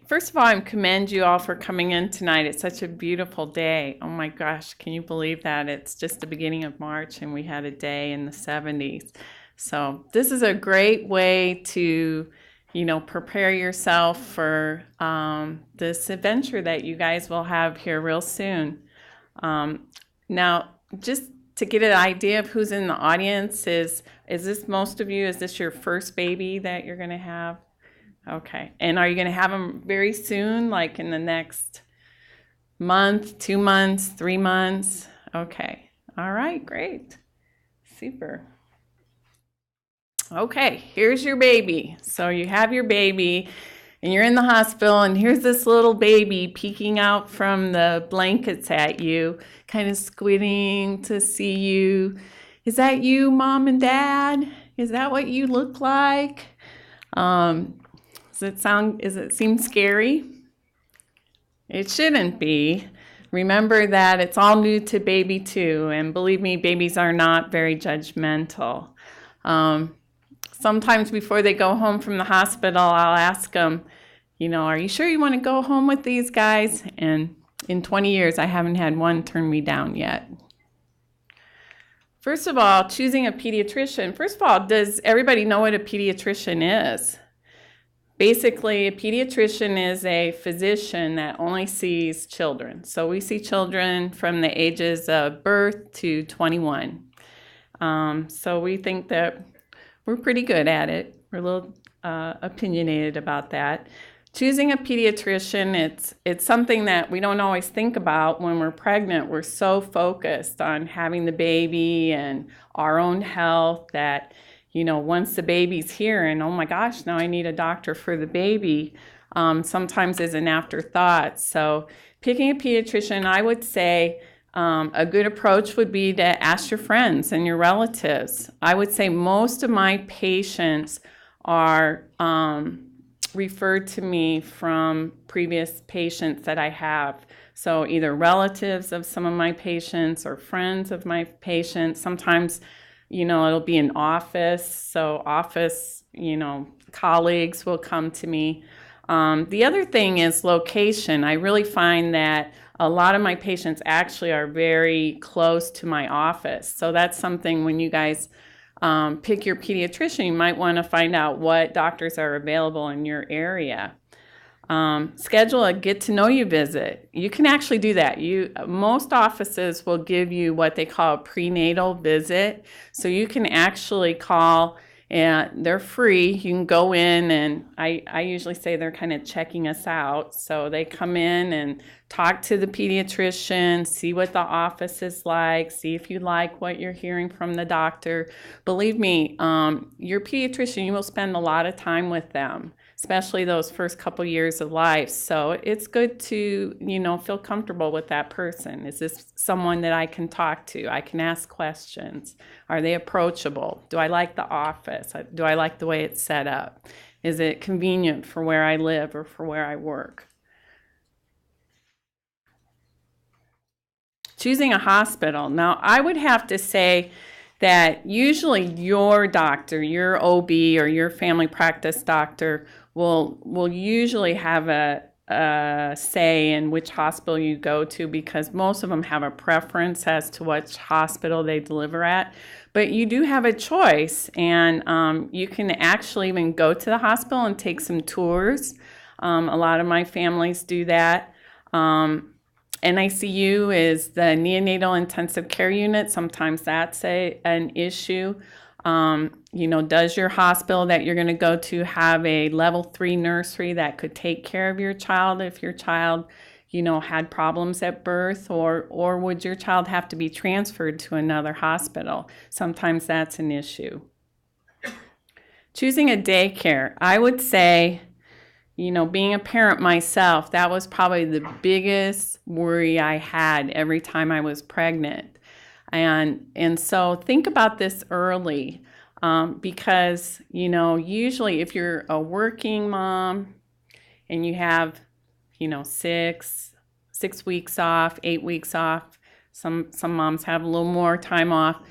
First of all, I commend you all for coming in tonight. It's such a beautiful day. Oh my gosh, can you believe that? It's just the beginning of March and we had a day in the 70s. So this is a great way to, prepare yourself for this adventure that you guys will have here real soon. Now, just to get an idea of who's in the audience, is this most of you? Is this your first baby that you're going to have? Okay. And are you going to have them very soon, like in the next month, 2 months, 3 months? Okay. All right, great. Super. Okay, here's your baby. So you have your baby and you're in the hospital, and here's this little baby peeking out from the blankets at you, kind of squinting to see you. Is that you, Mom and Dad? Is that what you look like? Does it seem scary? It shouldn't be. Remember that it's all new to baby too, and believe me, babies are not very judgmental. Sometimes before they go home from the hospital, I'll ask them, are you sure you want to go home with these guys? And in 20 years, I haven't had one turn me down yet. First of all, choosing a pediatrician. First of all, does everybody know what a pediatrician is? Basically, a pediatrician is a physician that only sees children. So we see children from the ages of birth to 21. So we think that we're pretty good at it. We're a little opinionated about that. Choosing a pediatrician, it's something that we don't always think about when we're pregnant. We're so focused on having the baby and our own health that once the baby's here and oh my gosh, now I need a doctor for the baby, sometimes is an afterthought. So picking a pediatrician, I would say a good approach would be to ask your friends and your relatives. I would say most of my patients are referred to me from previous patients that I have. So either relatives of some of my patients or friends of my patients. Sometimes it'll be an office, so office, colleagues will come to me. The other thing is location. I really find that a lot of my patients actually are very close to my office. So that's something when you guys pick your pediatrician, you might want to find out what doctors are available in your area. Schedule a get-to-know-you visit. You can actually do that. Most offices will give you what they call a prenatal visit. So you can actually call, and they're free. You can go in, and I usually say they're kind of checking us out. So they come in and talk to the pediatrician, see what the office is like, see if you like what you're hearing from the doctor. Believe me, your pediatrician, you will spend a lot of time with them, especially those first couple years of life. So it's good to, feel comfortable with that person. Is this someone that I can talk to? I can ask questions. Are they approachable? Do I like the office? Do I like the way it's set up? Is it convenient for where I live or for where I work? Choosing a hospital. Now, I would have to say that usually your doctor, your OB or your family practice doctor will usually have a say in which hospital you go to, because most of them have a preference as to which hospital they deliver at. But you do have a choice, and you can actually even go to the hospital and take some tours. A lot of my families do that. NICU is the neonatal intensive care unit. Sometimes that's an issue. Does your hospital that you're going to go to have a level 3 nursery that could take care of your child if your child, had problems at birth, or would your child have to be transferred to another hospital? Sometimes that's an issue. Choosing a daycare, I would say, being a parent myself, that was probably the biggest worry I had every time I was pregnant. And so think about this early, because, usually if you're a working mom and you have, 6 weeks off, 8 weeks off, some moms have a little more time off,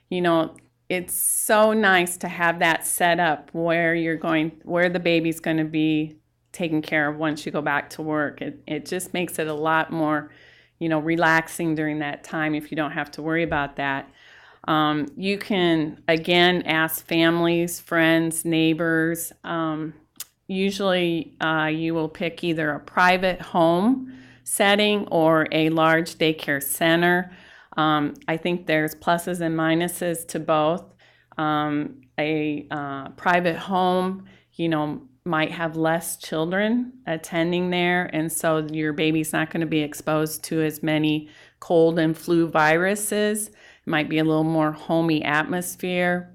it's so nice to have that set up where the baby's going to be taken care of once you go back to work. It just makes it a lot more, relaxing during that time if you don't have to worry about that. You can, again, ask families, friends, neighbors. Usually you will pick either a private home setting or a large daycare center. I think there's pluses and minuses to both. A private home, might have less children attending there, and so your baby's not going to be exposed to as many cold and flu viruses. It might be a little more homey atmosphere.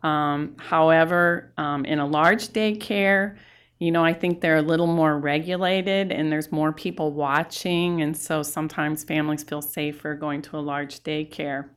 However, in a large daycare, I think they're a little more regulated and there's more people watching, and so sometimes families feel safer going to a large daycare.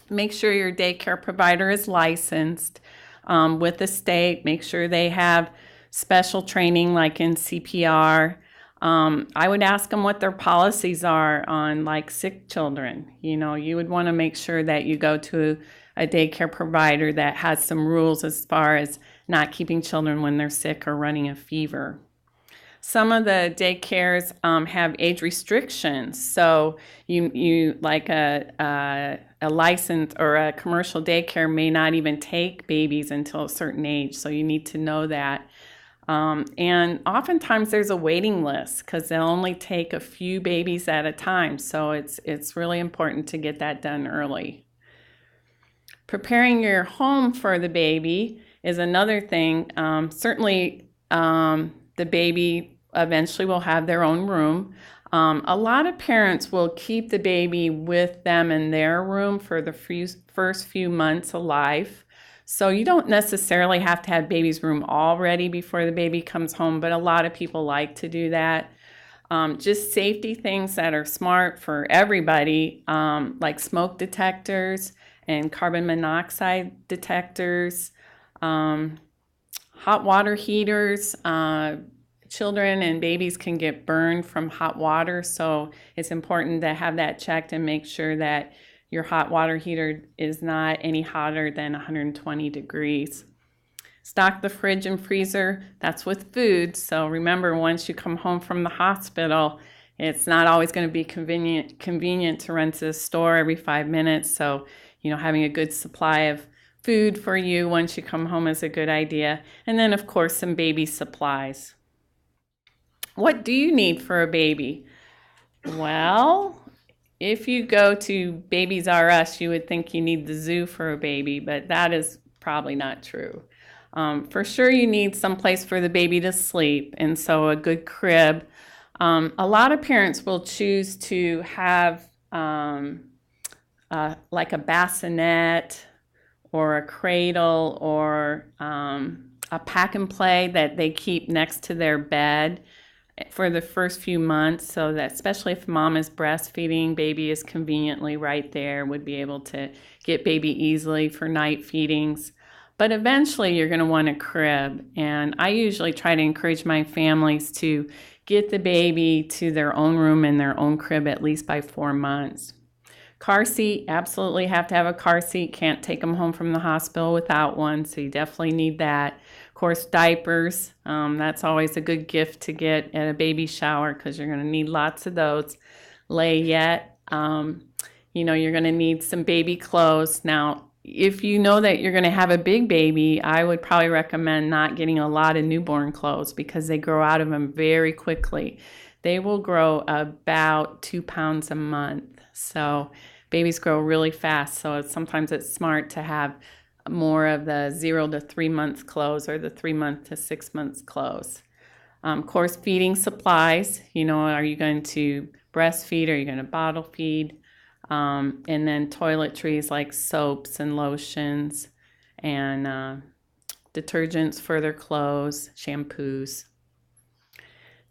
Make sure your daycare provider is licensed with the state. Make sure they have special training like in CPR. I would ask them what their policies are on like sick children. You would want to make sure that you go to a daycare provider that has some rules as far as not keeping children when they're sick or running a fever. Some of the daycares have age restrictions, so you like a license or a commercial daycare may not even take babies until a certain age, so you need to know that. And oftentimes there's a waiting list because they'll only take a few babies at a time, so it's really important to get that done early. Preparing your home for the baby is another thing. Certainly the baby eventually will have their own room. A lot of parents will keep the baby with them in their room for the first few months of life. So you don't necessarily have to have baby's room all ready before the baby comes home, but a lot of people like to do that. Just safety things that are smart for everybody, like smoke detectors and carbon monoxide detectors, hot water heaters. Children and babies can get burned from hot water, so it's important to have that checked and make sure that your hot water heater is not any hotter than 120 degrees. Stock the fridge and freezer. That's with food. So remember, once you come home from the hospital, it's not always going to be convenient to run to the store every 5 minutes. So, having a good supply of food for you once you come home is a good idea. And then, of course, some baby supplies. What do you need for a baby? Well, if you go to Babies R Us, you would think you need the zoo for a baby, but that is probably not true. For sure, you need some place for the baby to sleep, and so a good crib. A lot of parents will choose to have like a bassinet or a cradle or a pack and play that they keep next to their bed for the first few months, so that especially if mom is breastfeeding, baby is conveniently right there, would be able to get baby easily for night feedings. But eventually you're going to want a crib, and I usually try to encourage my families to get the baby to their own room in their own crib at least by 4 months. Car seat, absolutely have to have a car seat. Can't take them home from the hospital without one, so you definitely need that. Of course, diapers, that's always a good gift to get at a baby shower because you're going to need lots of those. Layette, you're going to need some baby clothes. Now, if you know that you're going to have a big baby, I would probably recommend not getting a lot of newborn clothes because they grow out of them very quickly. They will grow about 2 pounds a month. So babies grow really fast. So sometimes it's smart to have more of the 0 to 3 month clothes or the 3 month to 6 months clothes. Of course, feeding supplies. Are you going to breastfeed? Are you going to bottle feed? And then toiletries like soaps and lotions and detergents for their clothes, shampoos.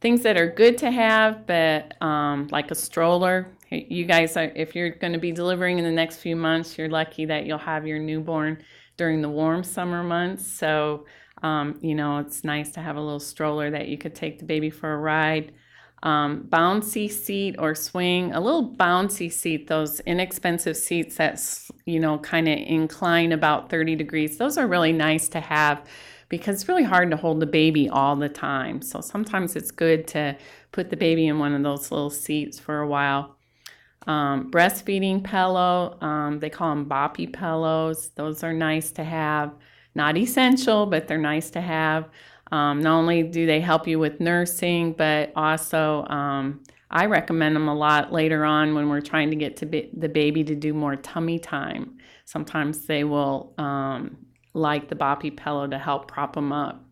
Things that are good to have, but like a stroller. You guys, if you're going to be delivering in the next few months, you're lucky that you'll have your newborn during the warm summer months. So, it's nice to have a little stroller that you could take the baby for a ride. Bouncy seat or swing, a little bouncy seat, those inexpensive seats that, kind of incline about 30 degrees. Those are really nice to have because it's really hard to hold the baby all the time. So sometimes it's good to put the baby in one of those little seats for a while. Breastfeeding pillow, they call them boppy pillows. Those are nice to have. Not essential, but they're nice to have. Not only do they help you with nursing, but also I recommend them a lot later on when we're trying to get to the baby to do more tummy time. Sometimes they will like the boppy pillow to help prop them up.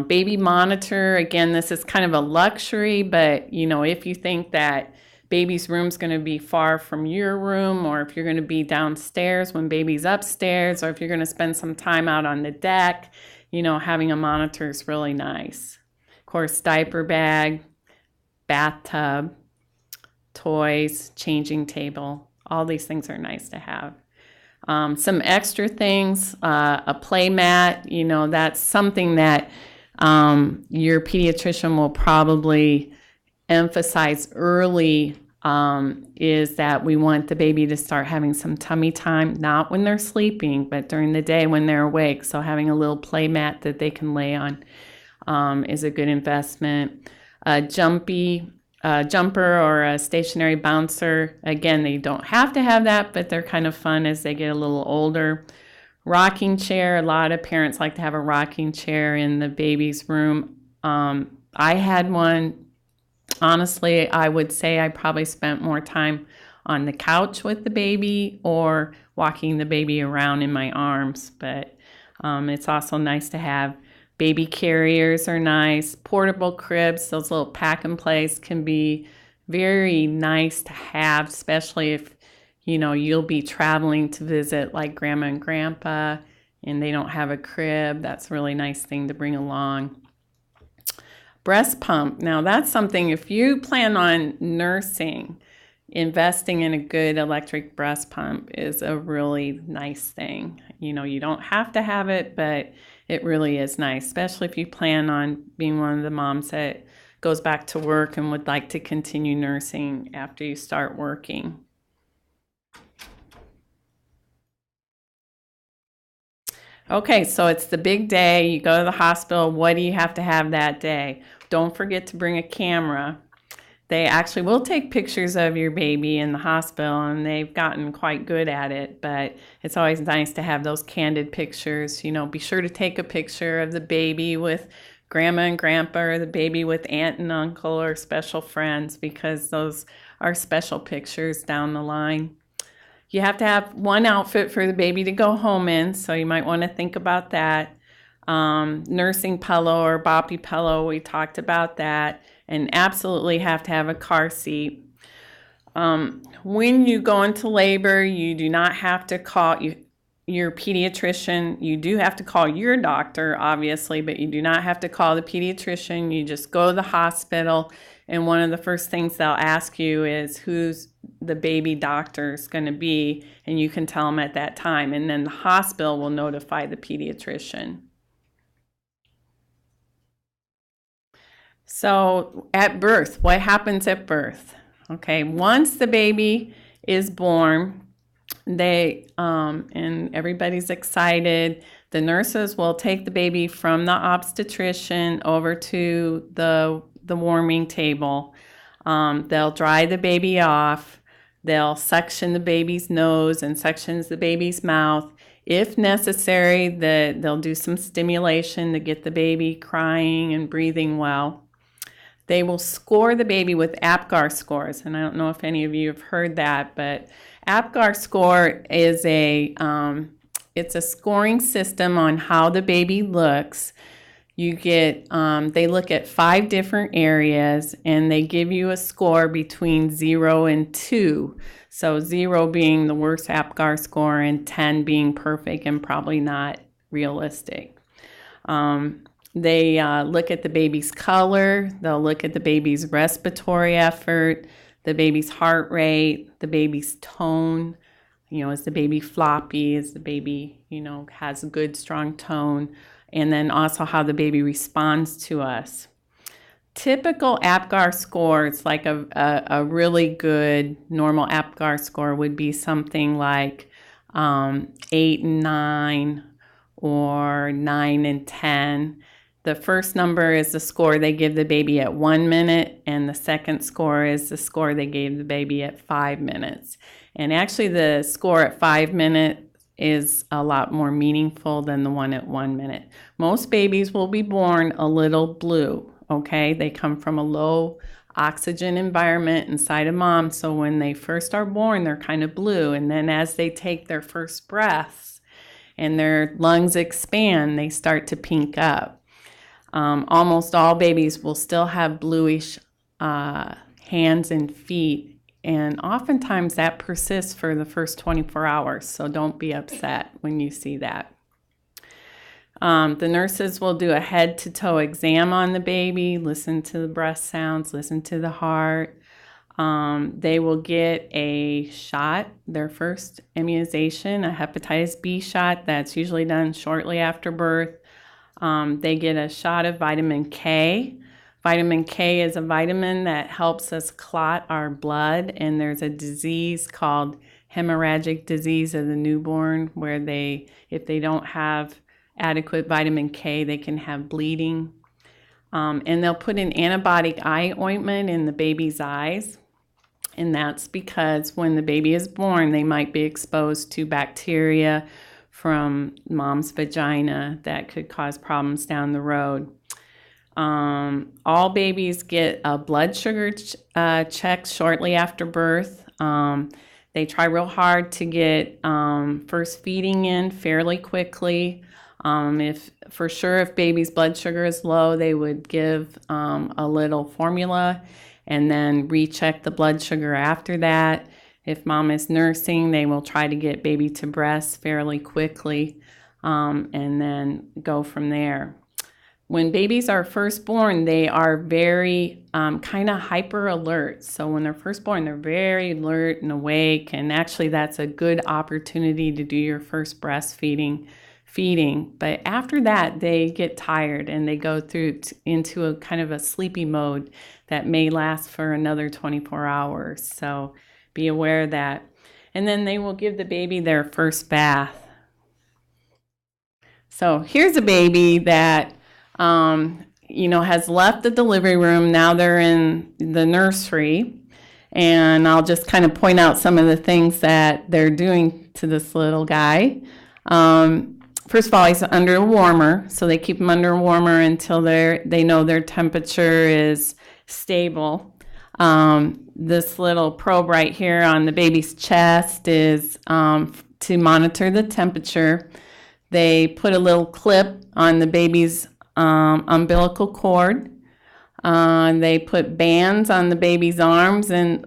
Baby monitor, again, this is kind of a luxury, but you know, if you think that baby's room's going to be far from your room, or if you're going to be downstairs when baby's upstairs, or if you're going to spend some time out on the deck, you know, having a monitor is really nice. Of course, diaper bag, bathtub, toys, changing table, all these things are nice to have. Some extra things, a play mat, you know, that's something that your pediatrician will probably emphasize early, is that we want the baby to start having some tummy time, not when they're sleeping, but during the day when they're awake. So having a little play mat that they can lay on is a good investment. A jumper or a stationary bouncer, again, they don't have to have that, but they're kind of fun as they get a little older. Rocking chair, a lot of parents like to have a rocking chair in the baby's room. I had one. Honestly, I would say I probably spent more time on the couch with the baby or walking the baby around in my arms, but it's also nice to have. Baby carriers are nice. Portable cribs, those little pack and plays, can be very nice to have, especially if, you know, you'll be traveling to visit like grandma and grandpa and they don't have a crib. That's a really nice thing to bring along. Breast pump. Now that's something, if you plan on nursing, investing in a good electric breast pump is a really nice thing. You know, you don't have to have it, but it really is nice, especially if you plan on being one of the moms that goes back to work and would like to continue nursing after you start working. Okay, so it's the big day. You go to the hospital. What do you have to have that day? Don't forget to bring a camera. They actually will take pictures of your baby in the hospital, and they've gotten quite good at it, but it's always nice to have those candid pictures. You know, be sure to take a picture of the baby with grandma and grandpa, or the baby with aunt and uncle or special friends, because those are special pictures down the line. You have to have one outfit for the baby to go home in, so you might want to think about that. Nursing pillow or boppy pillow, we talked about that. And absolutely have to have a car seat. When you go into labor, you do not have to call your pediatrician. You do have to call your doctor, obviously, but you do not have to call the pediatrician. You just go to the hospital, and one of the first things they'll ask you is who's the baby doctor is going to be, and you can tell them at that time, and then the hospital will notify the pediatrician. So at birth, what happens at birth? Okay, once the baby is born, and everybody's excited, the nurses will take the baby from the obstetrician over to the warming table. They'll dry the baby off. They'll suction the baby's nose and sections the baby's mouth. If necessary, they'll do some stimulation to get the baby crying and breathing well. They will score the baby with APGAR scores, and I don't know if any of you have heard that, but APGAR score is it's a scoring system on how the baby looks. You get, they look at 5 different areas, and they give you a score between 0 and 2. So 0 being the worst APGAR score, and 10 being perfect and probably not realistic. They look at the baby's color. They'll look at the baby's respiratory effort, the baby's heart rate, the baby's tone. You know, is the baby floppy? Is the baby, you know, has a good, strong tone? And then also how the baby responds to us. Typical APGAR scores, like a really good normal APGAR score, would be something like 8 and 9, or 9 and 10. The first number is the score they give the baby at 1 minute, and the second score is the score they gave the baby at 5 minutes. And actually the score at 5 minutes is a lot more meaningful than the one at 1 minute. Most babies will be born a little blue, okay? They come from a low oxygen environment inside of mom, so when they first are born, they're kind of blue, and then as they take their first breaths and their lungs expand, they start to pink up. Almost all babies will still have bluish hands and feet, and oftentimes that persists for the first 24 hours, so don't be upset when you see that. The nurses will do a head-to-toe exam on the baby, listen to the breath sounds, listen to the heart. They will get a shot, their first immunization, a hepatitis B shot that's usually done shortly after birth. They get a shot of vitamin K. Vitamin K is a vitamin that helps us clot our blood, and there's a disease called hemorrhagic disease of the newborn where if they don't have adequate vitamin K, they can have bleeding. And they'll put an antibiotic eye ointment in the baby's eyes, and that's because when the baby is born, they might be exposed to bacteria from mom's vagina that could cause problems down the road. All babies get a blood sugar check shortly after birth. They try real hard to get first feeding in fairly quickly. If baby's blood sugar is low, they would give a little formula and then recheck the blood sugar after that. If mom is nursing, they will try to get baby to breast fairly quickly and then go from there. When babies are first born, they are very kind of hyper alert. So when they're first born, they're very alert and awake, and actually that's a good opportunity to do your first breastfeeding. But after that, they get tired and they go into a kind of a sleepy mode that may last for another 24 hours. So be aware of that. And then they will give the baby their first bath. So here's a baby that has left the delivery room. Now they're in the nursery, and I'll just kind of point out some of the things that they're doing to this little guy. First of all, he's under a warmer, so they keep him under a warmer until they know their temperature is stable. This little probe right here on the baby's chest is to monitor the temperature. They put a little clip on the baby's umbilical cord. They put bands on the baby's arms, and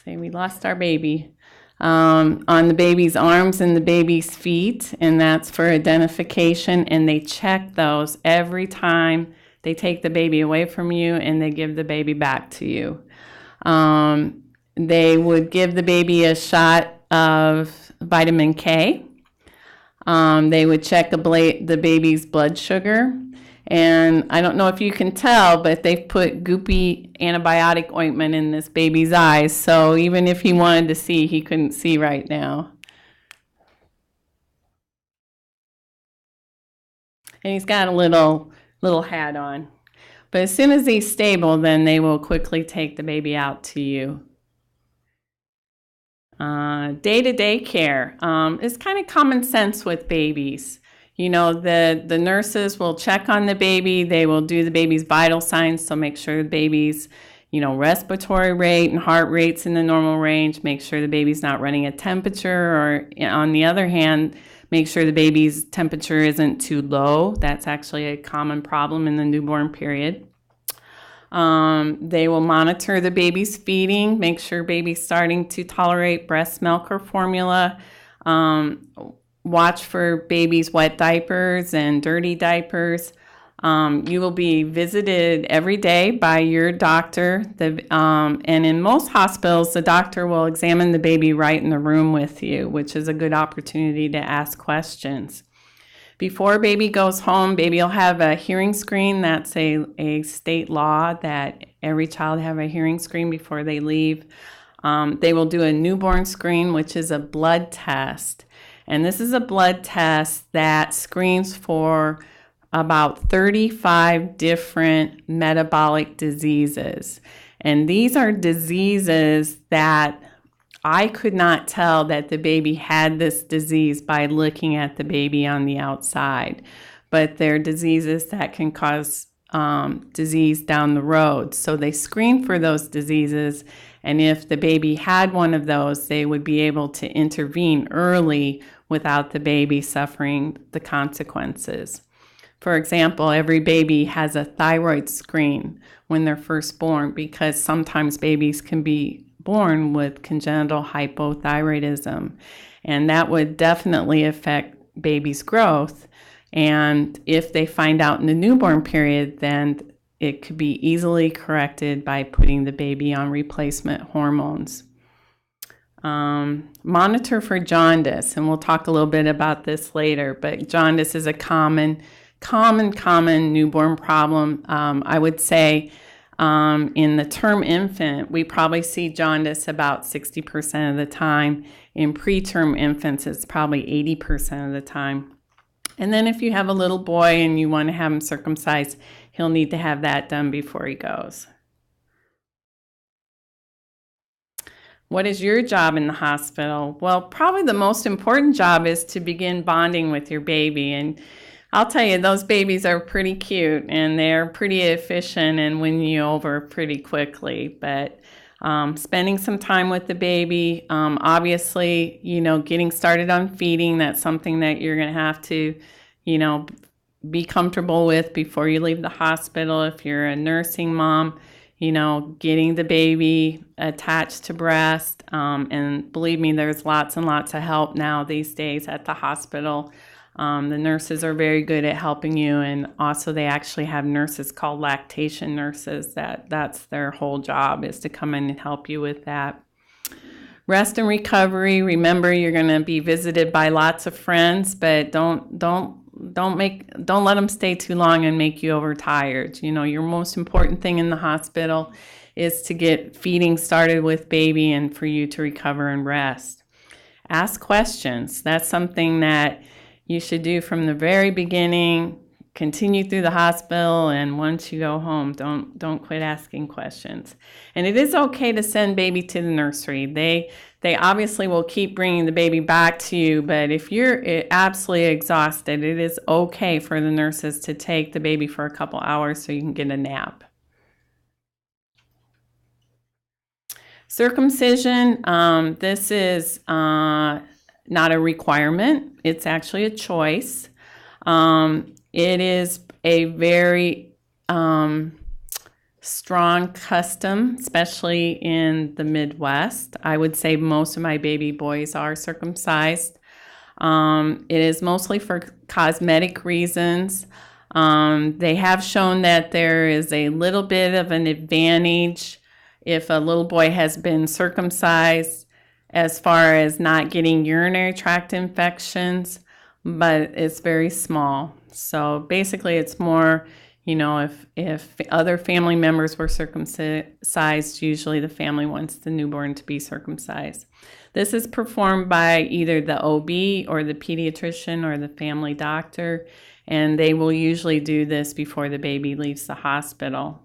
we lost our baby. On the baby's arms and the baby's feet, and that's for identification, and they check those every time they take the baby away from you and they give the baby back to you. They would give the baby a shot of vitamin K. They would check the baby's blood sugar. And I don't know if you can tell, but they've put goopy antibiotic ointment in this baby's eyes. So even if he wanted to see, he couldn't see right now. And he's got a little hat on. But as soon as he's stable, then they will quickly take the baby out to you. Day-to-day care is kind of common sense with babies. The nurses will check on the baby. They will do the baby's vital signs, so make sure the baby's, respiratory rate and heart rate's in the normal range. Make sure the baby's not running a temperature, or on the other hand, make sure the baby's temperature isn't too low. That's actually a common problem in the newborn period. They will monitor the baby's feeding, make sure baby's starting to tolerate breast milk or formula. Watch for baby's wet diapers and dirty diapers. You will be visited every day by your doctor. And in most hospitals, the doctor will examine the baby right in the room with you, which is a good opportunity to ask questions. Before baby goes home, baby will have a hearing screen. That's a state law that every child have a hearing screen before they leave. They will do a newborn screen, which is a blood test. And this is a blood test that screens for about 35 different metabolic diseases. And these are diseases that I could not tell that the baby had this disease by looking at the baby on the outside. But they're diseases that can cause disease down the road. So they screen for those diseases, and if the baby had one of those, they would be able to intervene early without the baby suffering the consequences. For example, every baby has a thyroid screen when they're first born, because sometimes babies can be born with congenital hypothyroidism, and that would definitely affect baby's growth. And if they find out in the newborn period, then it could be easily corrected by putting the baby on replacement hormones. Monitor for jaundice, and we'll talk a little bit about this later, but jaundice is a common newborn problem. I would say in the term infant, we probably see jaundice about 60% of the time. In preterm infants, it's probably 80% of the time. And then if you have a little boy and you want to have him circumcised, he'll need to have that done before he goes. What is your job in the hospital? Well, probably the most important job is to begin bonding with your baby. And I'll tell you, those babies are pretty cute and they're pretty efficient and win you over pretty quickly. But spending some time with the baby, obviously, getting started on feeding, that's something that you're going to have to, be comfortable with before you leave the hospital. If you're a nursing mom, getting the baby attached to breast. And believe me, there's lots and lots of help now these days at the hospital. The nurses are very good at helping you, and also they actually have nurses called lactation nurses that's their whole job, is to come in and help you with that. Rest and recovery. Remember, you're going to be visited by lots of friends, but don't let them stay too long and make you overtired. Your most important thing in the hospital is to get feeding started with baby and for you to recover and rest. Ask questions. That's something that you should do from the very beginning, continue through the hospital, and once you go home, don't quit asking questions. And it is okay to send baby to the nursery. They obviously will keep bringing the baby back to you, but if you're absolutely exhausted, it is okay for the nurses to take the baby for a couple hours so you can get a nap. Circumcision, this is not a requirement. It's actually a choice. It is a very strong custom, especially in the Midwest. I would say most of my baby boys are circumcised. It is mostly for cosmetic reasons. They have shown that there is a little bit of an advantage if a little boy has been circumcised as far as not getting urinary tract infections, but it's very small. So basically it's more, if other family members were circumcised, usually the family wants the newborn to be circumcised. This is performed by either the OB or the pediatrician or the family doctor, and they will usually do this before the baby leaves the hospital.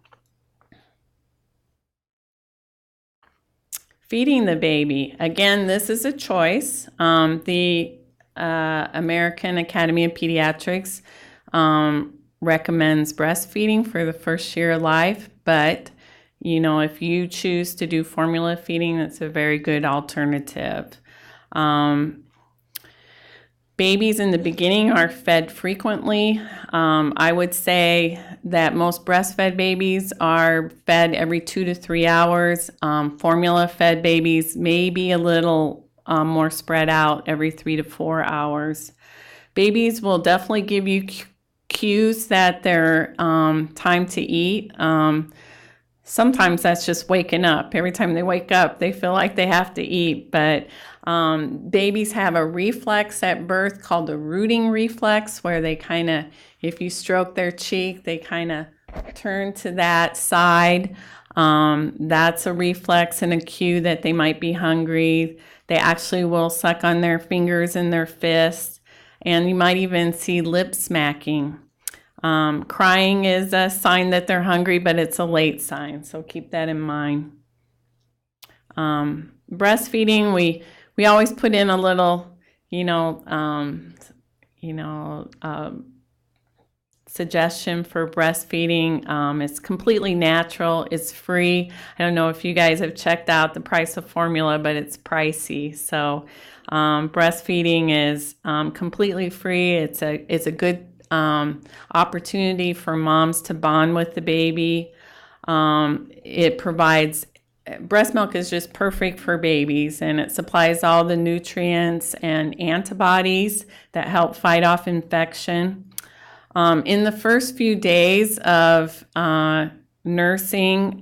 Feeding the baby. Again, this is a choice. The American Academy of Pediatrics recommends breastfeeding for the first year of life, but if you choose to do formula feeding, that's a very good alternative. Babies in the beginning are fed frequently. I would say that most breastfed babies are fed every 2 to 3 hours. Formula-fed babies may be a little more spread out every 3 to 4 hours. Babies will definitely give you cues that they're time to eat. Sometimes that's just waking up. Every time they wake up, they feel like they have to eat, but babies have a reflex at birth called the rooting reflex, where they kind of, if you stroke their cheek, they kind of turn to that side. That's a reflex and a cue that they might be hungry. They actually will suck on their fingers and their fists, and you might even see lip smacking. Crying is a sign that they're hungry, but it's a late sign, so keep that in mind. Breastfeeding, we always put in a little, suggestion for breastfeeding. It's completely natural. It's free. I don't know if you guys have checked out the price of formula, but it's pricey. So breastfeeding is completely free. It's a good opportunity for moms to bond with the baby. It provides breast milk is just perfect for babies, and it supplies all the nutrients and antibodies that help fight off infection. In the first few days of nursing,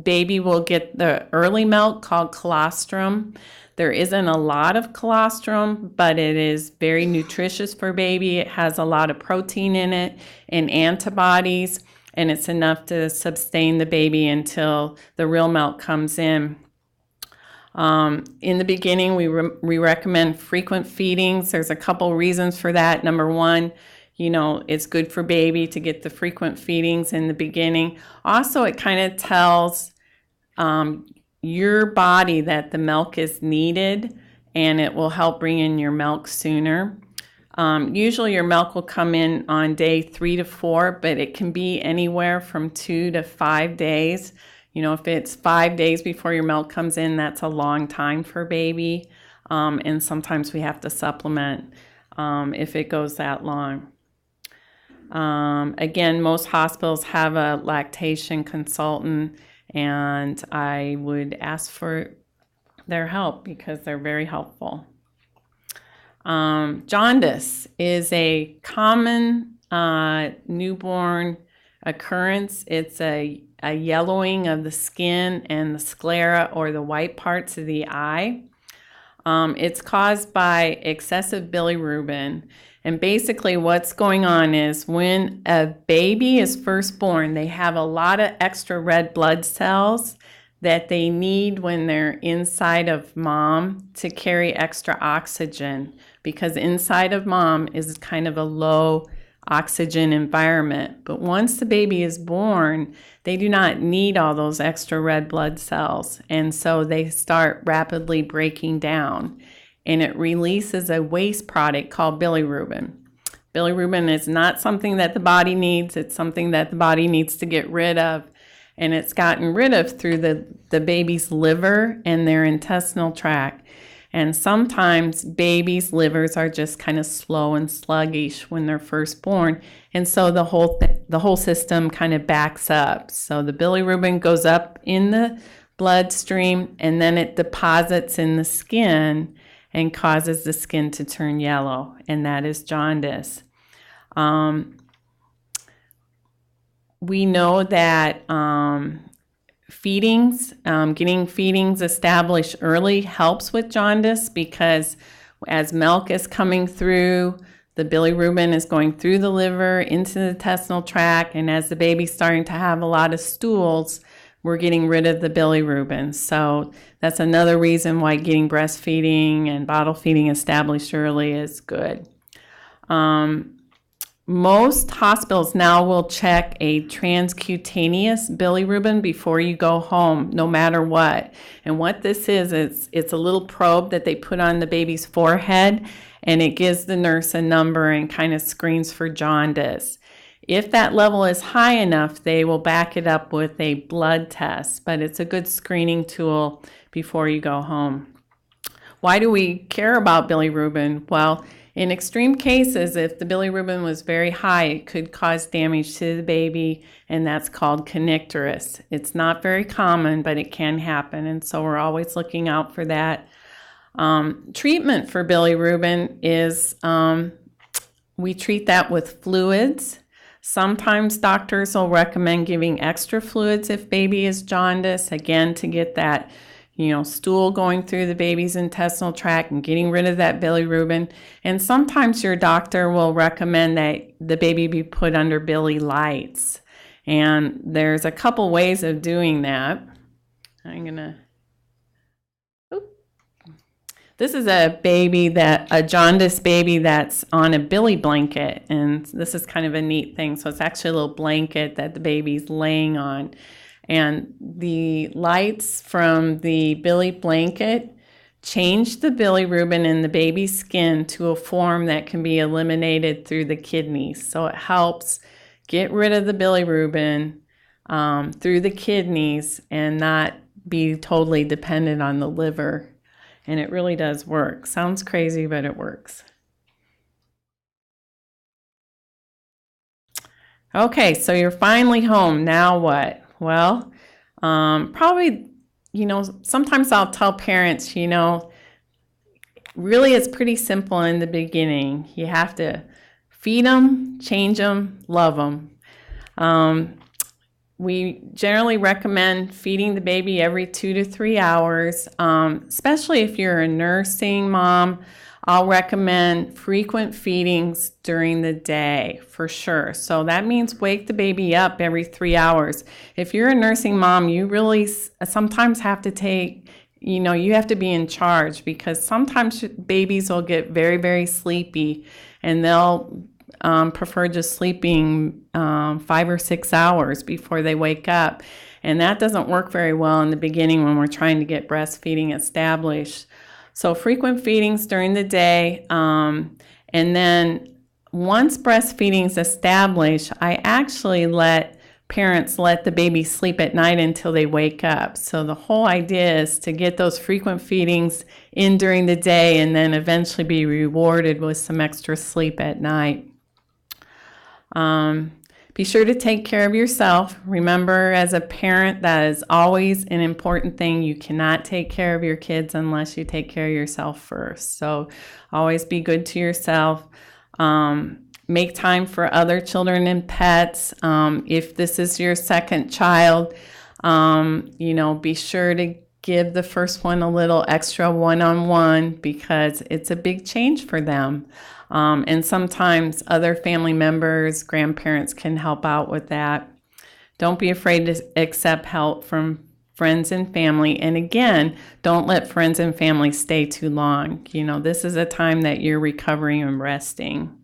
baby will get the early milk called colostrum. There isn't a lot of colostrum, but it is very nutritious for baby. It has a lot of protein in it and antibodies, and it's enough to sustain the baby until the real milk comes in. In the beginning, we recommend frequent feedings. There's a couple reasons for that. Number one, it's good for baby to get the frequent feedings in the beginning. Also, it kind of tells your body that the milk is needed, and it will help bring in your milk sooner. Usually your milk will come in on day 3 to 4, but it can be anywhere from 2 to 5 days. If it's 5 days before your milk comes in, that's a long time for baby. And sometimes we have to supplement if it goes that long. Again, most hospitals have a lactation consultant, and I would ask for their help because they're very helpful. Jaundice is a common newborn occurrence. It's a yellowing of the skin and the sclera, or the white parts of the eye. It's caused by excessive bilirubin. And basically what's going on is when a baby is first born, they have a lot of extra red blood cells that they need when they're inside of mom to carry extra oxygen, because inside of mom is kind of a low oxygen environment. But once the baby is born, they do not need all those extra red blood cells, and so they start rapidly breaking down, and it releases a waste product called bilirubin. Bilirubin is not something that the body needs. It's something that the body needs to get rid of, and it's gotten rid of through the baby's liver and their intestinal tract. And sometimes babies' livers are just kind of slow and sluggish when they're first born, and so the whole system kind of backs up. So the bilirubin goes up in the bloodstream, and then it deposits in the skin and causes the skin to turn yellow, and that is jaundice. We know that getting feedings established early helps with jaundice, because as milk is coming through, the bilirubin is going through the liver into the intestinal tract, and as the baby's starting to have a lot of stools, we're getting rid of the bilirubin. So that's another reason why getting breastfeeding and bottle feeding established early is good. Most hospitals now will check a transcutaneous bilirubin before you go home, no matter what. And what this is, it's a little probe that they put on the baby's forehead, and it gives the nurse a number and kind of screens for jaundice. If that level is high enough, they will back it up with a blood test, but it's a good screening tool before you go home. Why do we care about bilirubin? Well, in extreme cases, if the bilirubin was very high, it could cause damage to the baby, and that's called kernicterus. It's not very common, but it can happen, and so we're always looking out for that. Treatment for bilirubin is we treat that with fluids. Sometimes doctors will recommend giving extra fluids if baby is jaundiced, again, to get that stool going through the baby's intestinal tract and getting rid of that bilirubin. And sometimes your doctor will recommend that the baby be put under Billy lights. And there's a couple ways of doing that. This is a jaundice baby that's on a billy blanket, and this is kind of a neat thing. So it's actually a little blanket that the baby's laying on, and the lights from the billy blanket change the bilirubin in the baby's skin to a form that can be eliminated through the kidneys. So it helps get rid of the bilirubin through the kidneys and not be totally dependent on the liver. And it really does work. Sounds crazy, but it works. Okay, so you're finally home. Now what? Well, probably, sometimes I'll tell parents, really it's pretty simple in the beginning. You have to feed them, change them, love them. We generally recommend feeding the baby every 2 to 3 hours, especially if you're a nursing mom. I'll recommend frequent feedings during the day for sure. So that means wake the baby up every 3 hours. If you're a nursing mom, you really sometimes have to you have to be in charge, because sometimes babies will get very, very sleepy and they'll prefer just sleeping 5 or 6 hours before they wake up. And that doesn't work very well in the beginning when we're trying to get breastfeeding established. So frequent feedings during the day. And then once breastfeeding is established, I actually let parents let the baby sleep at night until they wake up. So the whole idea is to get those frequent feedings in during the day and then eventually be rewarded with some extra sleep at night. Be sure to take care of yourself. Remember, as a parent, that is always an important thing. You cannot take care of your kids unless you take care of yourself first. So always be good to yourself. Make time for other children and pets. If this is your second child, be sure to give the first one a little extra one-on-one, because it's a big change for them. And sometimes other family members, grandparents can help out with that. Don't be afraid to accept help from friends and family. And again, don't let friends and family stay too long. This is a time that you're recovering and resting.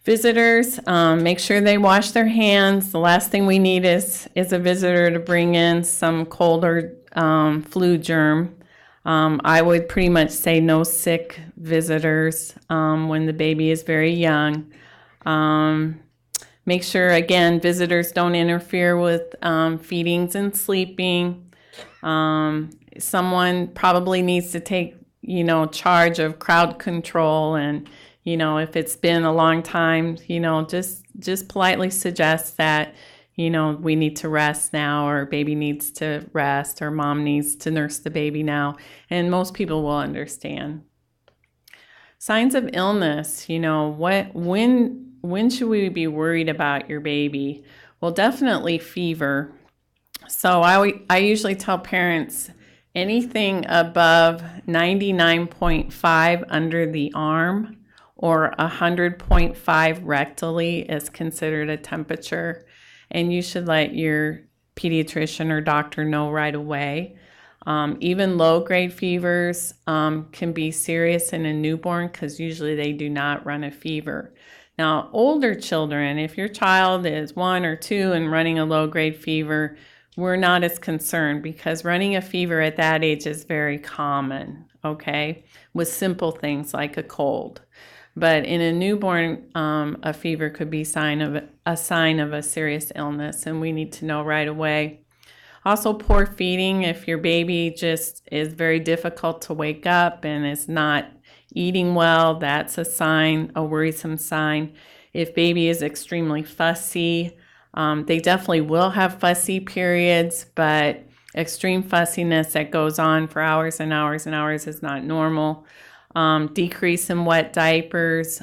Visitors, make sure they wash their hands. The last thing we need is a visitor to bring in some cold or flu germ. I would pretty much say no sick visitors when the baby is very young. Make sure, again, visitors don't interfere with feedings and sleeping. Someone probably needs to take, charge of crowd control, and, if it's been a long time, just politely suggest that, we need to rest now, or baby needs to rest, or mom needs to nurse the baby now, and most people will understand. Signs of illness, when should we be worried about your baby? Well, definitely fever. So I usually tell parents anything above 99.5 under the arm or 100.5 rectally is considered a temperature. And you should let your pediatrician or doctor know right away. Even low-grade fevers can be serious in a newborn, because usually they do not run a fever. Now, older children, if your child is 1 or 2 and running a low-grade fever, we're not as concerned, because running a fever at that age is very common, okay, with simple things like a cold. But in a newborn, a fever could be a sign of a serious illness, and we need to know right away. Also, poor feeding. If your baby just is very difficult to wake up and is not eating well, that's a worrisome sign. If baby is extremely fussy, they definitely will have fussy periods, but extreme fussiness that goes on for hours and hours and hours is not normal. Decrease in wet diapers,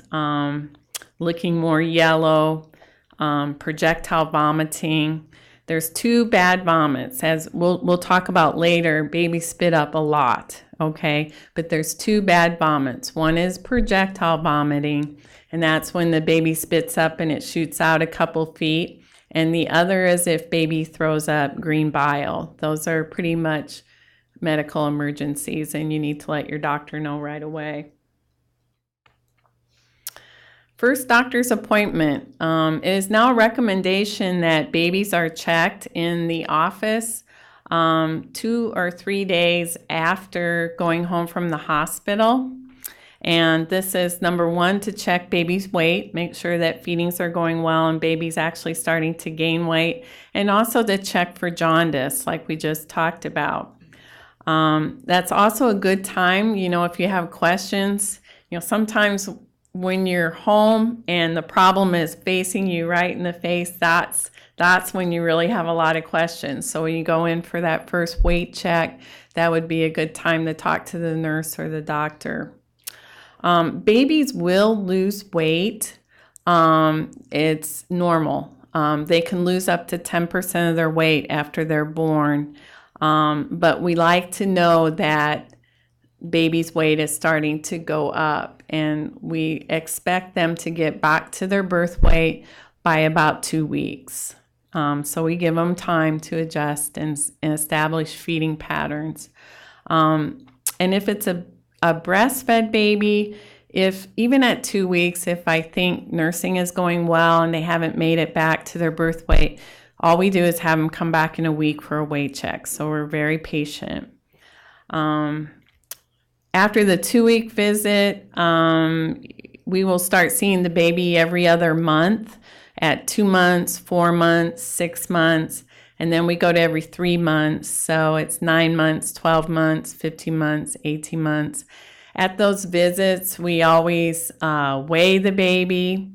looking more yellow, projectile vomiting. There's 2 bad vomits, as we'll talk about later. Babies spit up a lot, okay? But there's 2 bad vomits. One is projectile vomiting, and that's when the baby spits up and it shoots out a couple feet. and the other is if baby throws up green bile. Those are pretty much medical emergencies, and you need to let your doctor know right away. First doctor's appointment. It is now a recommendation that babies are checked in the office 2 or 3 days after going home from the hospital. And this is number 1, to check baby's weight, make sure that feedings are going well and baby's actually starting to gain weight, and also to check for jaundice like we just talked about. That's also a good time, if you have questions. Sometimes when you're home and the problem is facing you right in the face, that's when you really have a lot of questions. So when you go in for that first weight check, that would be a good time to talk to the nurse or the doctor. Babies will lose weight. It's normal. They can lose up to 10% of their weight after they're born. But we like to know that baby's weight is starting to go up, and we expect them to get back to their birth weight by about 2 weeks. So we give them time to adjust and establish feeding patterns. And if it's a breastfed baby, if even at 2 weeks, if I think nursing is going well and they haven't made it back to their birth weight, all we do is have them come back in a week for a weight check. So we're very patient. After the 2-week visit, we will start seeing the baby every other month at 2 months, 4 months, 6 months, and then we go to every 3 months. So it's 9 months, 12 months, 15 months, 18 months. At those visits, we always weigh the baby.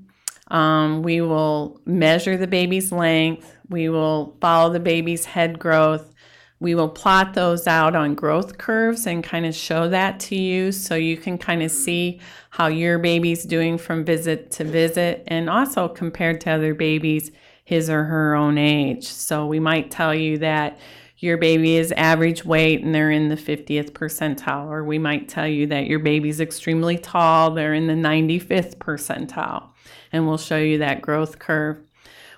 We will measure the baby's length. We will follow the baby's head growth. We will plot those out on growth curves and kind of show that to you so you can kind of see how your baby's doing from visit to visit, and also compared to other babies his or her own age. So we might tell you that your baby is average weight and they're in the 50th percentile, or we might tell you that your baby's extremely tall, they're in the 95th percentile, and we'll show you that growth curve.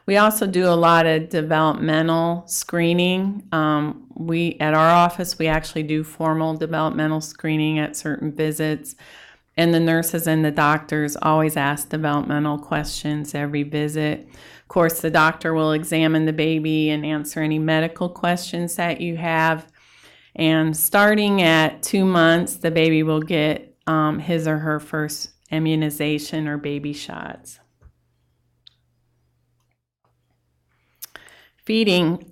We also do a lot of developmental screening. At our office, we actually do formal developmental screening at certain visits, and the nurses and the doctors always ask developmental questions every visit. Of course, the doctor will examine the baby and answer any medical questions that you have. And starting at 2 months, the baby will get his or her first immunization or baby shots. Feeding.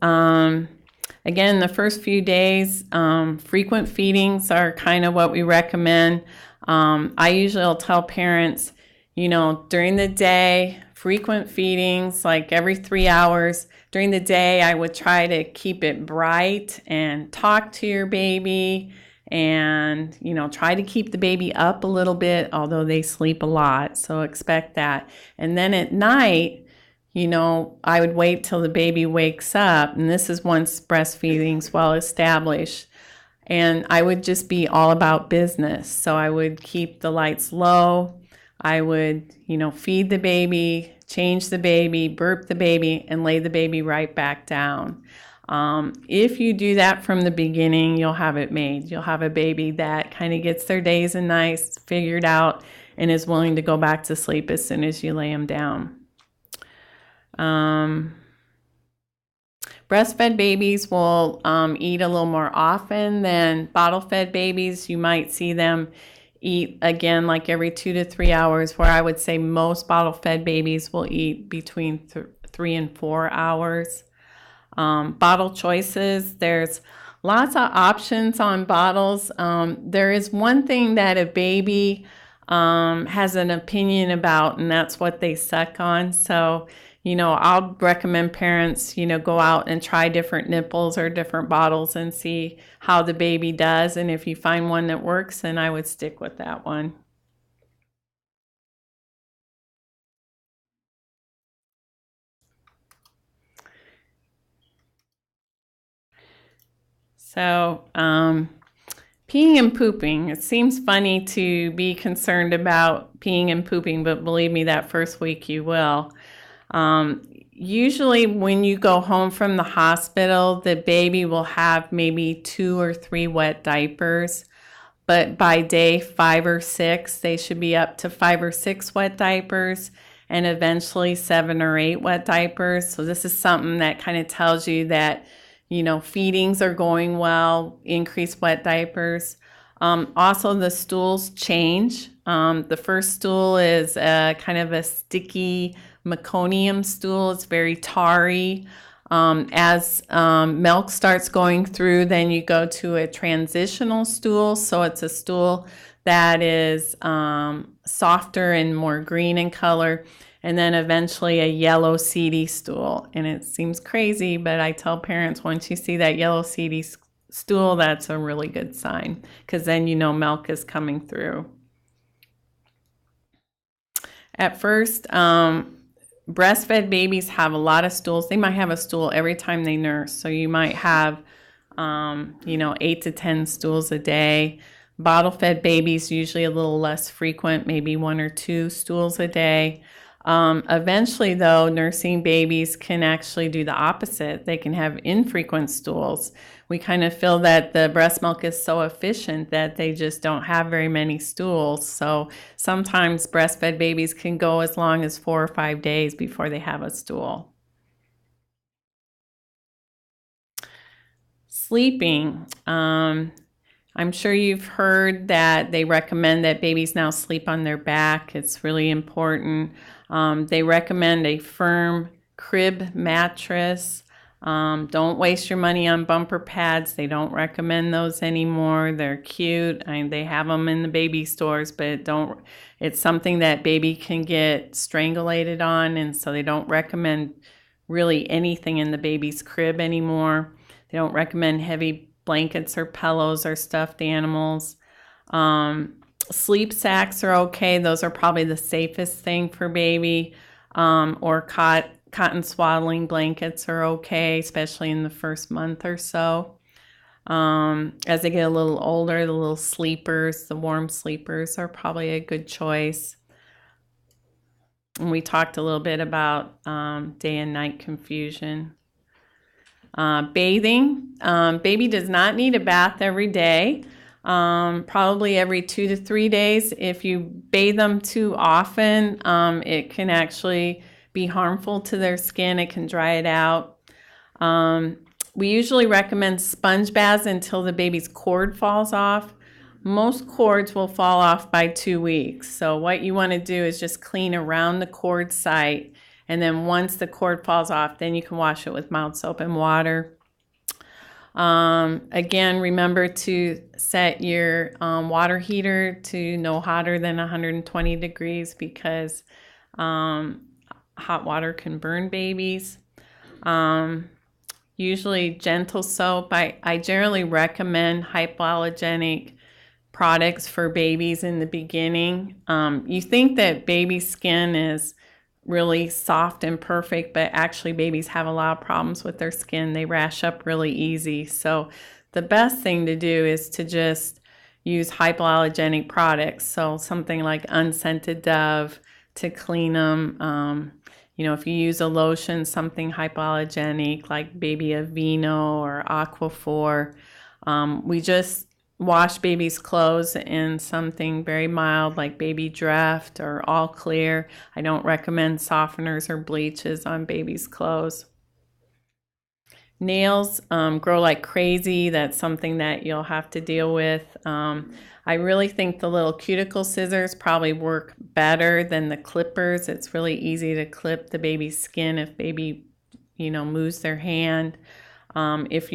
Again, the first few days, frequent feedings are kind of what we recommend. I usually will tell parents, during the day, frequent feedings, like every 3 hours. During the day, I would try to keep it bright and talk to your baby and, try to keep the baby up a little bit, although they sleep a lot, so expect that. And then at night, I would wait till the baby wakes up, and this is once breastfeeding's well established, and I would just be all about business. So I would keep the lights low. I would, feed the baby, change the baby, burp the baby, and lay the baby right back down. If you do that from the beginning, you'll have it made. You'll have a baby that kind of gets their days and nights figured out and is willing to go back to sleep as soon as you lay them down. Breastfed babies will eat a little more often than bottle-fed babies. You might see them eat again like every 2 to 3 hours, where I would say most bottle-fed babies will eat between 3 and 4 hours. Bottle choices, there's lots of options on bottles. There is one thing that a baby has an opinion about, and that's what they suck on. So I'll recommend parents, go out and try different nipples or different bottles and see how the baby does. And if you find one that works, then I would stick with that one. So, peeing and pooping. It seems funny to be concerned about peeing and pooping, but believe me, that first week you will. Usually when you go home from the hospital, the baby will have maybe 2 or 3 wet diapers. But by day 5 or 6, they should be up to 5 or 6 wet diapers and eventually 7 or 8 wet diapers. So this is something that kind of tells you that, feedings are going well, increased wet diapers. Also, the stools change. The first stool is kind of a sticky meconium stool. It's very tarry. As milk starts going through, then you go to a transitional stool. So it's a stool that is softer and more green in color. And then eventually a yellow seedy stool. And it seems crazy, but I tell parents, once you see that yellow seedy stool, that's a really good sign, because then milk is coming through. At first, breastfed babies have a lot of stools. They might have a stool every time they nurse. So you might have, 8 to 10 stools a day. Bottle-fed babies usually a little less frequent, maybe 1 or 2 stools a day. Eventually, though, nursing babies can actually do the opposite. They can have infrequent stools. We kind of feel that the breast milk is so efficient that they just don't have very many stools. So sometimes breastfed babies can go as long as 4 or 5 days before they have a stool. Sleeping. I'm sure you've heard that they recommend that babies now sleep on their back. It's really important. They recommend a firm crib mattress. Don't waste your money on bumper pads. They don't recommend those anymore. They're cute. They have them in the baby stores, but it's something that baby can get strangulated on, and so they don't recommend really anything in the baby's crib anymore. They don't recommend heavy blankets or pillows or stuffed animals. Sleep sacks are okay. Those are probably the safest thing for baby. Or cotton swaddling blankets are okay, especially in the first month or so. As they get a little older, the little sleepers, the warm sleepers are probably a good choice. And we talked a little bit about day and night confusion. Bathing. Baby does not need a bath every day. Probably every 2 to 3 days. If you bathe them too often, it can actually be harmful to their skin. It can dry it out. We usually recommend sponge baths until the baby's cord falls off. Most cords will fall off by 2 weeks. So what you want to do is just clean around the cord site. And then once the cord falls off, then you can wash it with mild soap and water. Again, remember to set your water heater to no hotter than 120 degrees because hot water can burn babies. Usually gentle soap. I generally recommend hypoallergenic products for babies in the beginning. You think that baby skin is really soft and perfect, but actually babies have a lot of problems with their skin. They rash up really easy. So the best thing to do is to just use hypoallergenic products. So something like unscented Dove to clean them. If you use a lotion, something hypoallergenic like Baby Aveeno or Aquaphor. We just wash baby's clothes in something very mild like Baby Dreft or All Clear. I don't recommend softeners or bleaches on baby's clothes. Nails grow like crazy. That's something that you'll have to deal with. I really think the little cuticle scissors probably work better than the clippers. It's really easy to clip the baby's skin if baby, moves their hand. If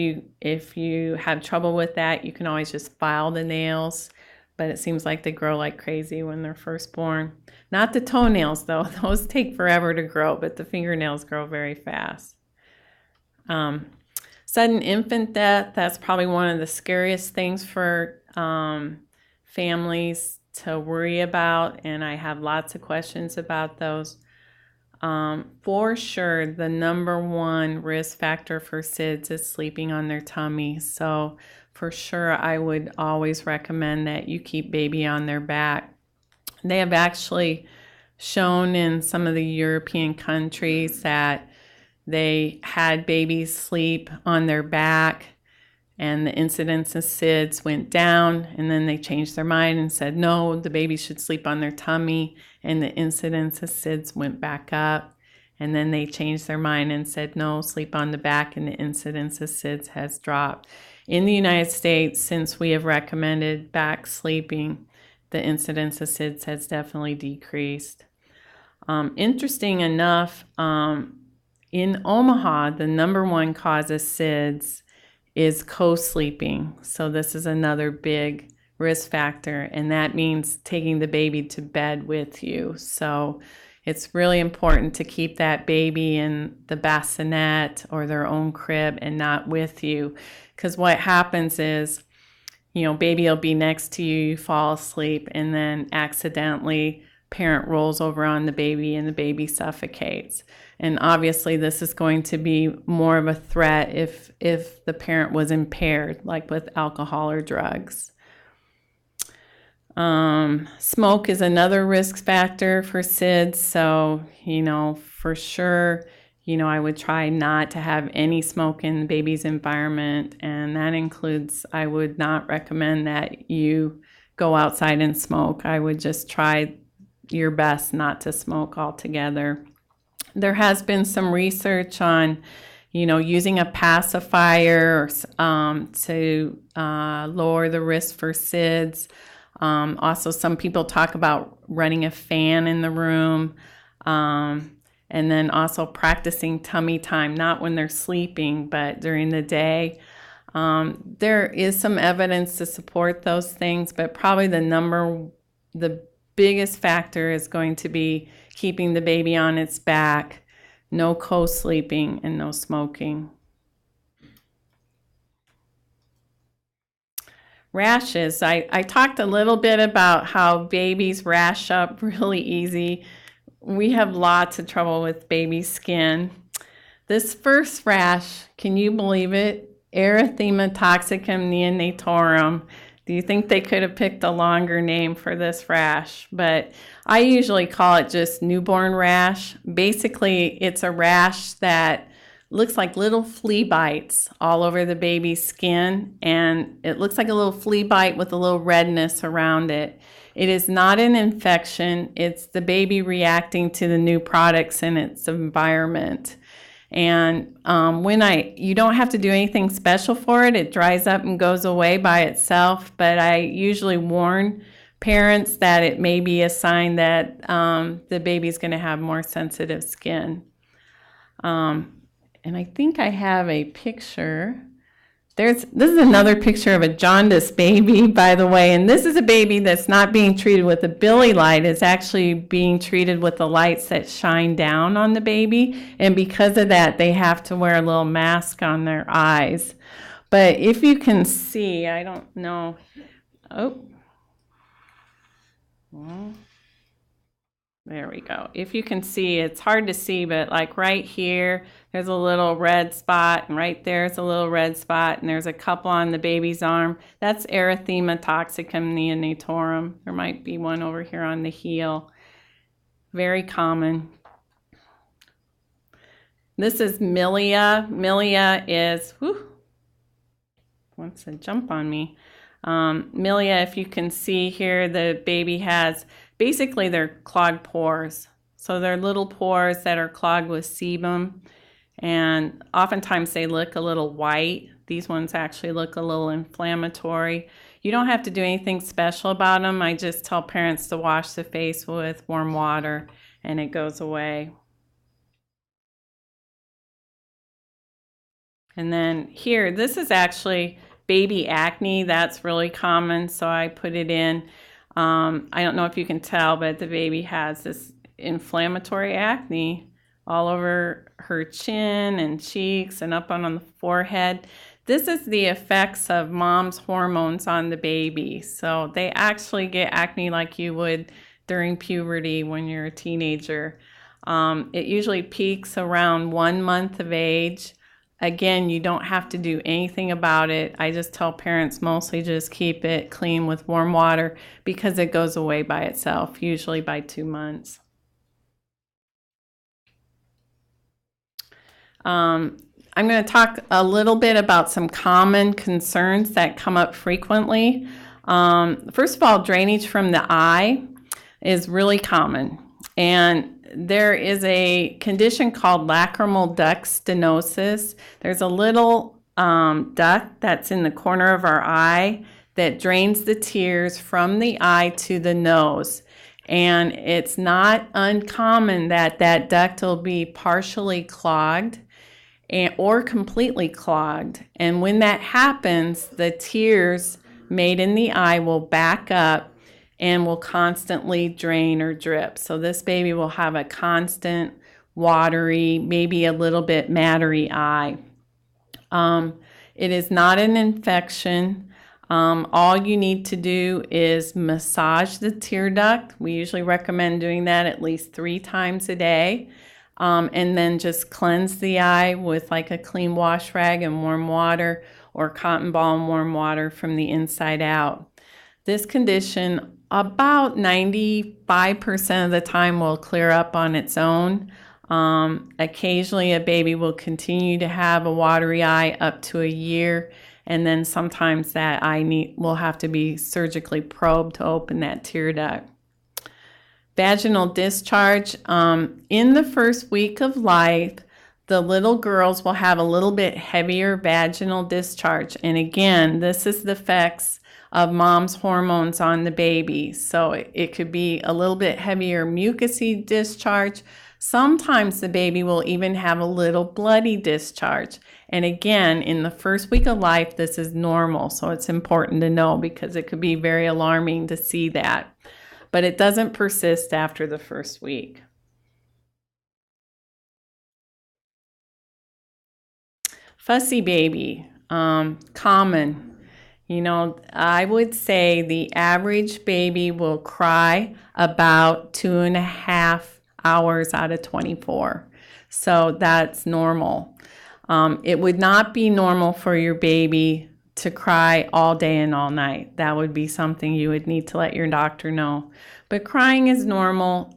you have trouble with that, you can always just file the nails, but it seems like they grow like crazy when they're first born. Not the toenails, though. Those take forever to grow, but the fingernails grow very fast. Sudden infant death, that's probably one of the scariest things for families to worry about, and I have lots of questions about those. For sure, the number one risk factor for SIDS is sleeping on their tummy. So for sure, I would always recommend that you keep baby on their back. They have actually shown in some of the European countries that they had babies sleep on their back, and the incidence of SIDS went down, and then they changed their mind and said, no, the baby should sleep on their tummy, and the incidence of SIDS went back up. And then they changed their mind and said, no, sleep on the back, and the incidence of SIDS has dropped. In the United States, since we have recommended back sleeping, the incidence of SIDS has definitely decreased. Interesting enough, in Omaha, the #1 cause of SIDS is co-sleeping. So this is another big risk factor, and that means taking the baby to bed with you. So it's really important to keep that baby in the bassinet or their own crib and not with you, because what happens is, baby will be next to you, you fall asleep, and then accidentally parent rolls over on the baby and the baby suffocates. And obviously this is going to be more of a threat if the parent was impaired, like with alcohol or drugs. Smoke is another risk factor for SIDS. So, for sure, I would try not to have any smoke in the baby's environment. And that includes, I would not recommend that you go outside and smoke. I would just try your best not to smoke altogether. There has been some research on, using a pacifier to lower the risk for SIDS. Also, some people talk about running a fan in the room, and then also practicing tummy time, not when they're sleeping, but during the day. There is some evidence to support those things, but probably the biggest factor is going to be keeping the baby on its back, no co-sleeping, and no smoking. Rashes. I talked a little bit about how babies rash up really easy. We have lots of trouble with baby skin. This first rash, can you believe it? Erythema toxicum neonatorum. Do you think they could have picked a longer name for this rash? But I usually call it just newborn rash. Basically, it's a rash that looks like little flea bites all over the baby's skin, and it looks like a little flea bite with a little redness around it. It is not an infection. It's the baby reacting to the new products in its environment. And you don't have to do anything special for it. It dries up and goes away by itself. But I usually warn parents that it may be a sign that the baby's going to have more sensitive skin. And I think I have a picture. This is another picture of a jaundiced baby, by the way, and this is a baby that's not being treated with a Billy light. It's actually being treated with the lights that shine down on the baby, and because of that, they have to wear a little mask on their eyes. But if you can see, I don't know. There we go. If you can see, it's hard to see, but like right here, there's a little red spot, and right there's a little red spot, and there's a couple on the baby's arm. That's Erythema toxicum neonatorum. There might be one over here on the heel. Very common. This is milia. Milia is, wants to jump on me. Milia, if you can see here, the baby has, basically they're clogged pores. So they're little pores that are clogged with sebum, and oftentimes they look a little white. These ones actually look a little inflammatory. You don't have to do anything special about them. I just tell parents to wash the face with warm water and it goes away. And then here, this is actually baby acne. That's really common, so I put it in. I don't know if you can tell, but the baby has this inflammatory acne all over her chin and cheeks and up on the forehead. This is the effects of mom's hormones on the baby. So they actually get acne like you would during puberty when you're a teenager. It usually peaks around 1 month of age. Again, you don't have to do anything about it. I just tell parents mostly just keep it clean with warm water because it goes away by itself, usually by 2 months. I'm going to talk a little bit about some common concerns that come up frequently. First of all, drainage from the eye is really common. And there is a condition called lacrimal duct stenosis. There's a little duct that's in the corner of our eye that drains the tears from the eye to the nose. And it's not uncommon that that duct will be partially clogged or completely clogged. And when that happens, the tears made in the eye will back up and will constantly drain or drip. So this baby will have a constant, watery, maybe a little bit mattery eye. It is not an infection. All you need to do is massage the tear duct. We usually recommend doing that at least 3 times a day. And then just cleanse the eye with like a clean wash rag and warm water, or cotton ball and warm water from the inside out. This condition, about 95% of the time, will clear up on its own. Occasionally a baby will continue to have a watery eye up to a year, and then sometimes that eye will have to be surgically probed to open that tear duct. Vaginal discharge. In the first week of life, the little girls will have a little bit heavier vaginal discharge. And again, this is the effects of mom's hormones on the baby. So it could be a little bit heavier mucousy discharge. Sometimes the baby will even have a little bloody discharge. And again, in the first week of life, this is normal. So it's important to know, because it could be very alarming to see that. But it doesn't persist after the first week. Fussy baby, common. You know, I would say the average baby will cry about 2.5 hours out of 24. So that's normal. It would not be normal for your baby to cry all day and all night. That would be something you would need to let your doctor know. But crying is normal.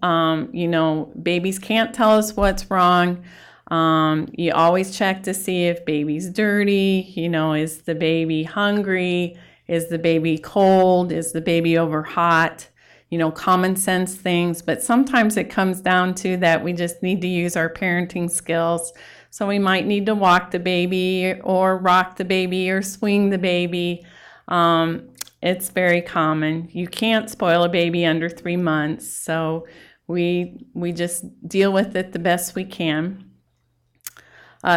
You know, babies can't tell us what's wrong. You always check to see if baby's dirty. You know, is the baby hungry? Is the baby cold? Is the baby over hot? You know, common sense things. But sometimes it comes down to that we just need to use our parenting skills. So we might need to walk the baby or rock the baby or swing the baby. It's very common. You can't spoil a baby under 3 months. So we just deal with it the best we can.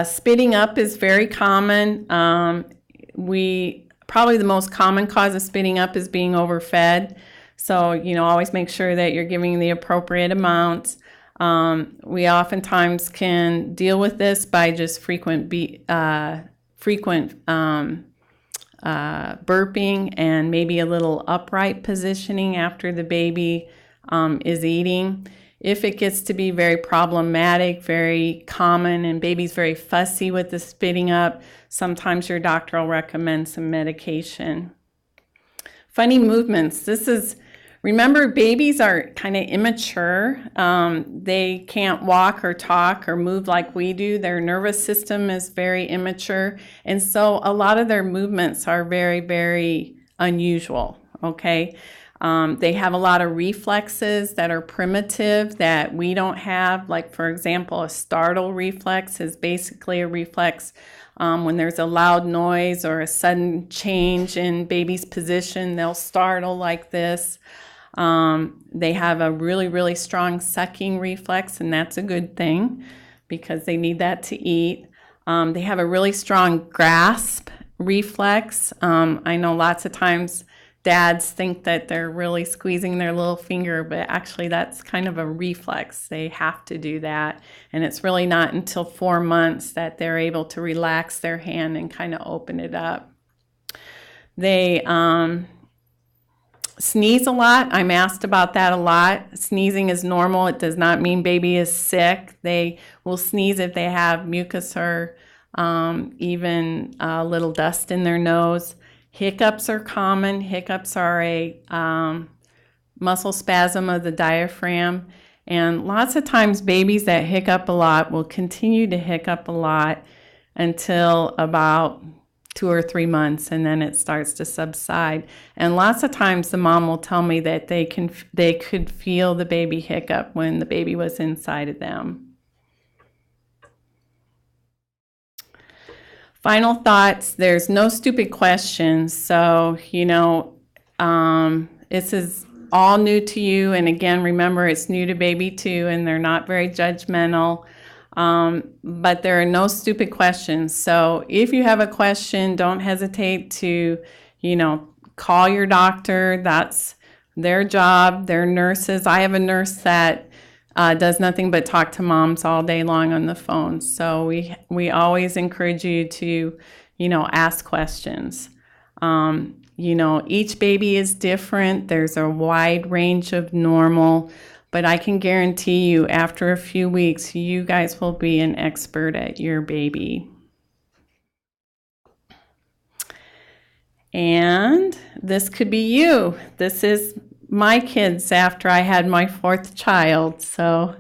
Spitting up is very common. Probably the most common cause of spitting up is being overfed. So, you know, always make sure that you're giving the appropriate amounts. We oftentimes can deal with this by just frequent burping and maybe a little upright positioning after the baby is eating. If it gets to be very problematic, very common, and baby's very fussy with the spitting up, sometimes your doctor will recommend some medication. Funny movements. Remember, babies are kind of immature. They can't walk or talk or move like we do. Their nervous system is very immature. And so a lot of their movements are very, very unusual, okay? They have a lot of reflexes that are primitive that we don't have. Like, for example, a startle reflex is basically a reflex when there's a loud noise or a sudden change in baby's position, they'll startle like this. They have a really, really strong sucking reflex, and that's a good thing because they need that to eat. They have a really strong grasp reflex. I know lots of times dads think that they're really squeezing their little finger, but actually that's kind of a reflex. They have to do that, and it's really not until 4 months that they're able to relax their hand and kind of open it up. They sneeze a lot. I'm asked about that a lot. Sneezing is normal. It does not mean baby is sick. They will sneeze if they have mucus or even a little dust in their nose. Hiccups are common. Hiccups are a muscle spasm of the diaphragm. And lots of times babies that hiccup a lot will continue to hiccup a lot until about 2 or 3 months, and then it starts to subside. And lots of times the mom will tell me that they could feel the baby hiccup when the baby was inside of them. Final thoughts, there's no stupid questions. So, this is all new to you. And again, remember, it's new to baby too, and they're not very judgmental. But there are no stupid questions. So if you have a question, don't hesitate to, call your doctor. That's their job. They're nurses. I have a nurse that does nothing but talk to moms all day long on the phone. So we always encourage you to, ask questions. Each baby is different. There's a wide range of normal, but I can guarantee you after a few weeks, you guys will be an expert at your baby. And this could be you. This is my kids after I had my 4th child. So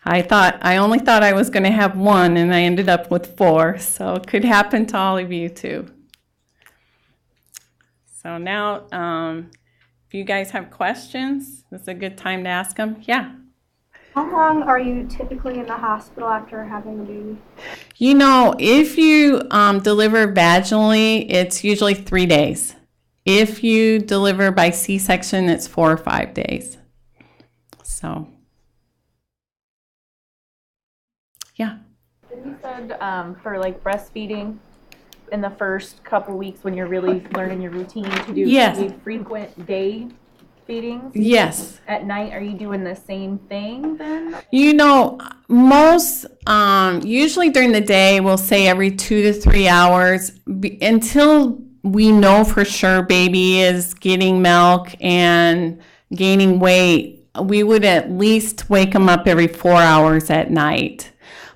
I only thought I was going to have 1, and I ended up with 4. So it could happen to all of you too. So now, if you guys have questions, this is a good time to ask them. Yeah. How long are you typically in the hospital after having a baby? If you deliver vaginally, it's usually 3 days. If you deliver by C-section, it's 4 or 5 days. So, yeah. You said for like breastfeeding, in the first couple weeks when you're really learning your routine to do Yes. frequent day feedings? Yes. At night, are you doing the same thing then? Most, usually during the day, we'll say every 2 to 3 hours until we know for sure baby is getting milk and gaining weight. We would at least wake them up every 4 hours at night.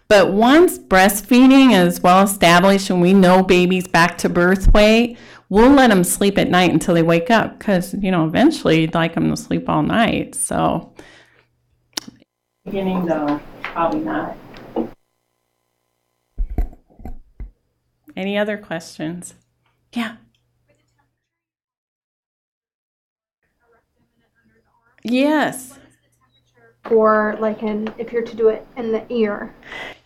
But once breastfeeding is well established and we know baby's back to birth weight, we'll let them sleep at night until they wake up because, eventually you'd like them to sleep all night. So, beginning though, probably not. Any other questions? Yeah. Yes. Or if you're to do it in the ear?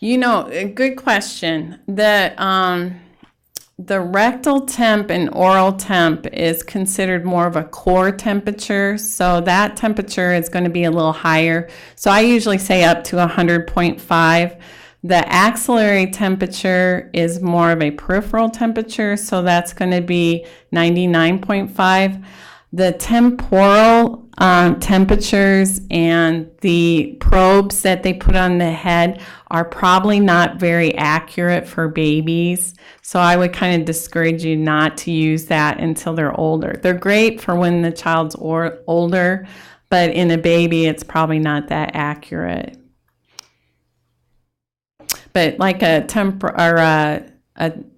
A good question. The rectal temp and oral temp is considered more of a core temperature, so that temperature is going to be a little higher. So I usually say up to 100.5. The axillary temperature is more of a peripheral temperature, so that's going to be 99.5. The temporal temperatures and the probes that they put on the head are probably not very accurate for babies. So I would kind of discourage you not to use that until they're older. They're great for when the child's older, but in a baby, it's probably not that accurate. But like a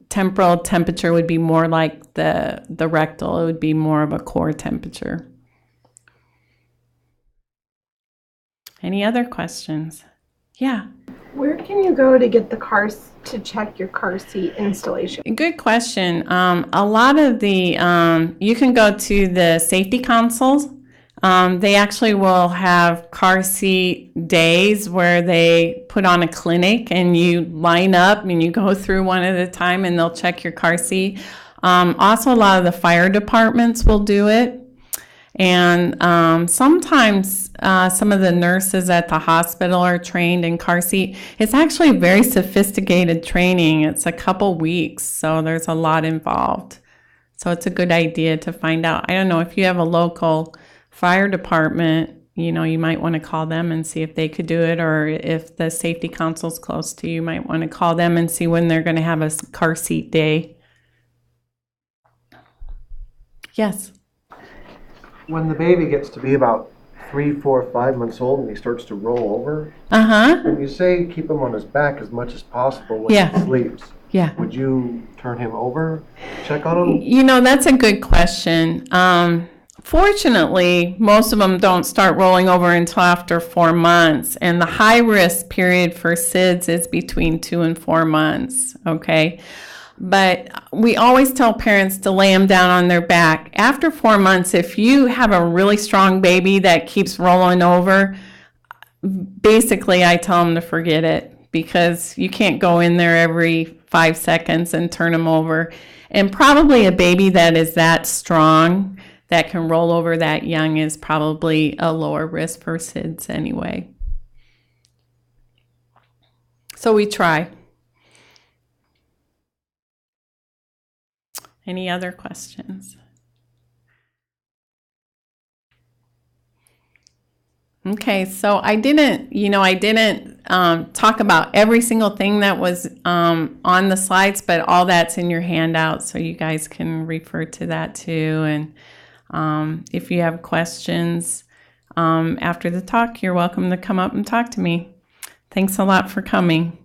temporal temperature would be more like the rectal. It would be more of a core temperature. Any other questions? Yeah. Where can you go to get to check your car seat installation? Good question. A lot of you can go to the safety consoles. They actually will have car seat days where they put on a clinic and you line up and you go through one at a time and they'll check your car seat. Also, a lot of the fire departments will do it. And sometimes some of the nurses at the hospital are trained in car seat. It's actually very sophisticated training. It's a couple weeks, so there's a lot involved. So it's a good idea to find out. I don't know if you have a local fire department, you might want to call them and see if they could do it, or if the safety console's close to you, you might want to call them and see when they're going to have a car seat day. Yes. When the baby gets to be about 3, 4, 5 months old and he starts to roll over, when you say keep him on his back as much as possible when he sleeps, would you turn him over, check on him? That's a good question. Fortunately, most of them don't start rolling over until after 4 months, and the high risk period for SIDS is between 2 and 4 months, okay? But we always tell parents to lay them down on their back. After 4 months, if you have a really strong baby that keeps rolling over, basically I tell them to forget it, because you can't go in there every 5 seconds and turn them over. And probably a baby that is that strong, that can roll over that young, is probably a lower risk for SIDS anyway. So we try. Any other questions? Okay, so I didn't talk about every single thing that was on the slides, but all that's in your handout, so you guys can refer to that too. And if you have questions after the talk, you're welcome to come up and talk to me. Thanks a lot for coming.